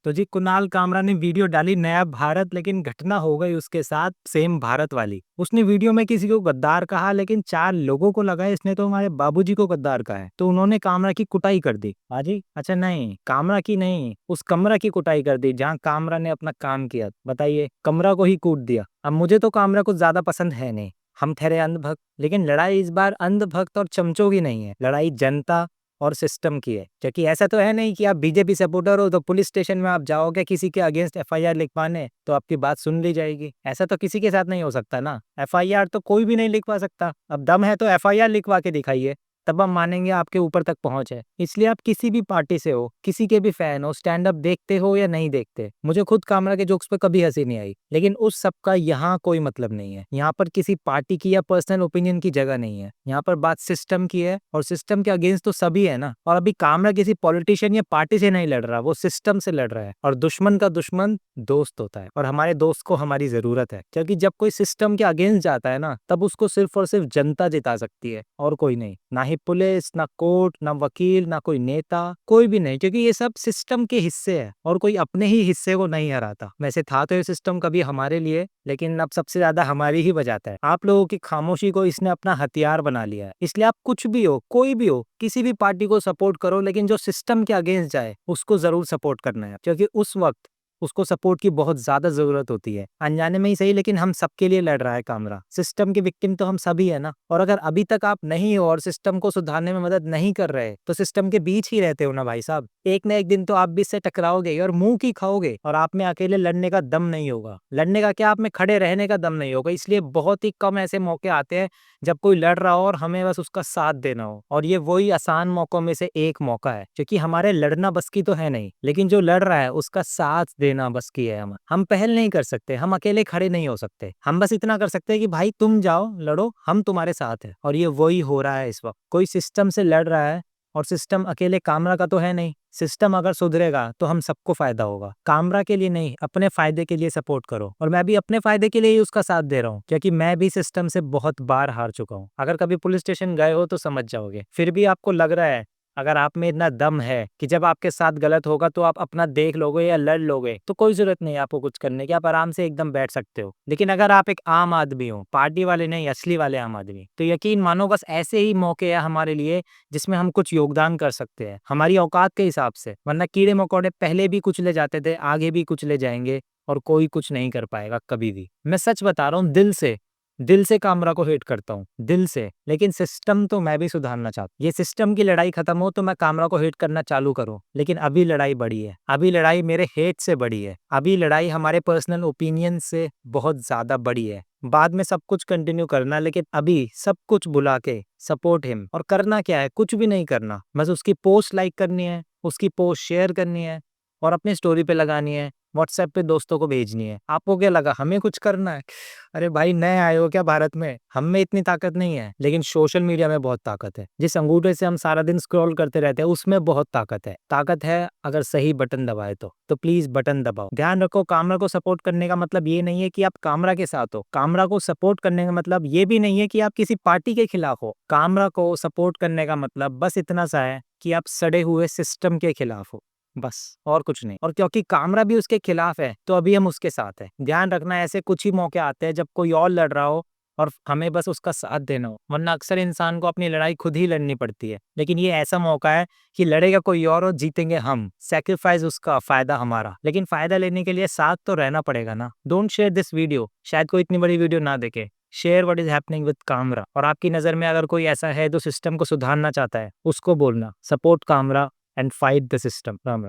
तो जी कुणाल कामरा ने वीडियो डाली नया भारत, लेकिन घटना हो गई उसके साथ सेम भारत वाली। उसने वीडियो में किसी को गद्दार कहा, लेकिन 4 लोगों को लगा इसने तो हमारे बाबूजी को गद्दार कहा है, तो उन्होंने कामरा की कुटाई कर दी। हाजी अच्छा नहीं, कामरा की नहीं, उस कमरा की कुटाई कर दी जहाँ कामरा ने अपना काम किया। बताइए, कमरा को ही कूट दिया। अब मुझे तो कामरा कुछ ज्यादा पसंद है नहीं, हम ठहरे अंधभक्त, लेकिन लड़ाई इस बार अंधभक्त और चमचों की नहीं है, लड़ाई जनता और सिस्टम की है। क्योंकि ऐसा तो है नहीं कि आप बीजेपी सपोर्टर हो तो पुलिस स्टेशन में आप जाओगे किसी के अगेंस्ट एफआईआर लिखवाने तो आपकी बात सुन ली जाएगी। ऐसा तो किसी के साथ नहीं हो सकता ना, एफआईआर तो कोई भी नहीं लिखवा सकता। अब दम है तो एफआईआर लिखवा के दिखाइए, तब हम मानेंगे आपके ऊपर तक पहुंच है। इसलिए आप किसी भी पार्टी से हो, किसी के भी फैन हो, स्टैंड अप देखते हो या नहीं देखते, मुझे खुद कामरा के जोक्स पे कभी हंसी नहीं आई, लेकिन उस सब का यहाँ कोई मतलब नहीं है। यहाँ पर किसी पार्टी की या पर्सनल ओपिनियन की जगह नहीं है, यहाँ पर बात सिस्टम की है, और सिस्टम के अगेंस्ट तो सभी है ना। और अभी कामरा किसी पॉलिटिशियन या पार्टी से नहीं लड़ रहा, वो सिस्टम से लड़ रहा है, और दुश्मन का दुश्मन दोस्त होता है, और हमारे दोस्त को हमारी जरूरत है। क्योंकि जब कोई सिस्टम के अगेंस्ट जाता है ना, तब उसको सिर्फ और सिर्फ जनता जिता सकती है, और कोई नहीं, ना ही पुलिस, ना कोर्ट, ना वकील, ना कोई नेता, कोई भी नहीं। क्योंकि ये सब सिस्टम के हिस्से है, और कोई अपने ही हिस्से को नहीं हराता। वैसे था तो ये सिस्टम कभी हमारे लिए, लेकिन अब सबसे ज्यादा हमारी ही बजाता है। आप लोगों की खामोशी को इसने अपना हथियार बना लिया है। इसलिए आप कुछ भी हो, कोई भी हो, किसी भी पार्टी को सपोर्ट करो, लेकिन जो सिस्टम के अगेंस्ट जाए उसको जरूर सपोर्ट करना है। क्योंकि उस वक्त उसको सपोर्ट की बहुत ज्यादा जरूरत होती है, अनजाने में ही सही, लेकिन हम सबके लिए लड़ रहा है कामरा। सिस्टम के विक्टिम तो हम सभी है ना। और अगर अभी तक आप नहीं हो और सिस्टम को सुधारने में मदद नहीं कर रहे, तो सिस्टम के बीच ही रहते हो ना भाई साहब। एक ना एक दिन तो आप भी इससे टकराओगे और मुंह की खाओगे, और आप में अकेले लड़ने का दम नहीं होगा। लड़ने का क्या, आप में खड़े रहने का दम नहीं होगा। इसलिए बहुत ही कम ऐसे मौके आते हैं जब कोई लड़ रहा हो और हमें बस उसका साथ देना हो, और ये वही आसान मौकों में से एक मौका है। क्योंकि हमारे लड़ना बस की तो है नहीं, लेकिन जो लड़ रहा है उसका साथ देना बस की है। हम पहल नहीं कर सकते, हम अकेले खड़े नहीं हो सकते, हम बस इतना कर सकते हैं कि भाई तुम जाओ लड़ो, हम तुम्हारे साथ है। और ये वही हो रहा है इस वक्त। कोई सिस्टम से लड़ रहा है, और सिस्टम अकेले कामरा का तो है नहीं। सिस्टम अगर सुधरेगा तो हम सबको फायदा होगा। कामरा के लिए नहीं, अपने फायदे के लिए सपोर्ट करो। और मैं भी अपने फायदे के लिए ही उसका साथ दे रहा हूँ, क्योंकि मैं भी सिस्टम से बहुत बार हार चुका हूँ। अगर कभी पुलिस स्टेशन गए हो तो समझ जाओगे। फिर भी आपको लग रहा है, अगर आप में इतना दम है कि जब आपके साथ गलत होगा तो आप अपना देख लोगे या लड़ लोगे, तो कोई जरूरत नहीं है आपको कुछ करने की, आप आराम से एकदम बैठ सकते हो। लेकिन अगर आप एक आम आदमी हो, पार्टी वाले नहीं, असली वाले आम आदमी, तो यकीन मानो बस ऐसे ही मौके है हमारे लिए जिसमें हम कुछ योगदान कर सकते हैं, हमारी औकात के हिसाब से। वरना कीड़े मकोड़े पहले भी कुचले जाते थे, आगे भी कुचले जाएंगे, और कोई कुछ नहीं कर पाएगा कभी भी। मैं सच बता रहा हूँ, दिल से कामरा को हेट करता हूँ, दिल से। लेकिन सिस्टम तो मैं भी सुधारना चाहता हूँ। ये सिस्टम की लड़ाई खत्म हो तो मैं कामरा को हेट करना चालू करूँ, लेकिन अभी लड़ाई बड़ी है। अभी लड़ाई मेरे हेट से बड़ी है। अभी लड़ाई हमारे पर्सनल ओपिनियन से बहुत ज्यादा बड़ी है। बाद में सब कुछ कंटिन्यू करना, लेकिन अभी सब कुछ भुला के सपोर्ट हिम। और करना क्या है, कुछ भी नहीं करना, बस उसकी पोस्ट लाइक करनी है, उसकी पोस्ट शेयर करनी है, और अपनी स्टोरी पे लगानी है, व्हाट्सएप पे दोस्तों को भेजनी है। आपको क्या लगा हमें कुछ करना है? अरे भाई, नए आए हो क्या भारत में? हम में इतनी ताकत नहीं है, लेकिन सोशल मीडिया में बहुत ताकत है। जिस अंगूठे से हम सारा दिन स्क्रॉल करते रहते हैं, उसमें बहुत ताकत है। ताकत है अगर सही बटन दबाए तो प्लीज बटन दबाओ। ध्यान रखो, कामरा को सपोर्ट करने का मतलब ये नहीं है कि आप कामरा के साथ हो। कामरा को सपोर्ट करने का मतलब ये भी नहीं है कि आप किसी पार्टी के खिलाफ हो। कामरा को सपोर्ट करने का मतलब बस इतना सा है कि आप सड़े हुए सिस्टम के खिलाफ हो, बस, और कुछ नहीं। और क्योंकि कामरा भी उसके खिलाफ है, तो अभी हम उसके साथ है। ध्यान रखना, ऐसे कुछ ही मौके आते हैं जब कोई और लड़ रहा हो और हमें बस उसका साथ देना हो, वरना अक्सर इंसान को अपनी लड़ाई खुद ही लड़नी पड़ती है। लेकिन ये ऐसा मौका है कि लड़ेगा कोई और जीतेंगे हम। सैक्रिफाइस उसका, फायदा हमारा। लेकिन फायदा लेने के लिए साथ तो रहना पड़ेगा ना। डोंट शेयर दिस वीडियो, शायद कोई इतनी बड़ी वीडियो ना देखे। Share what is happening with Kamra. और आपकी नजर में अगर कोई ऐसा है जो सिस्टम को सुधारना चाहता है, उसको बोलना support Kamra and fight the system. Ram Ram.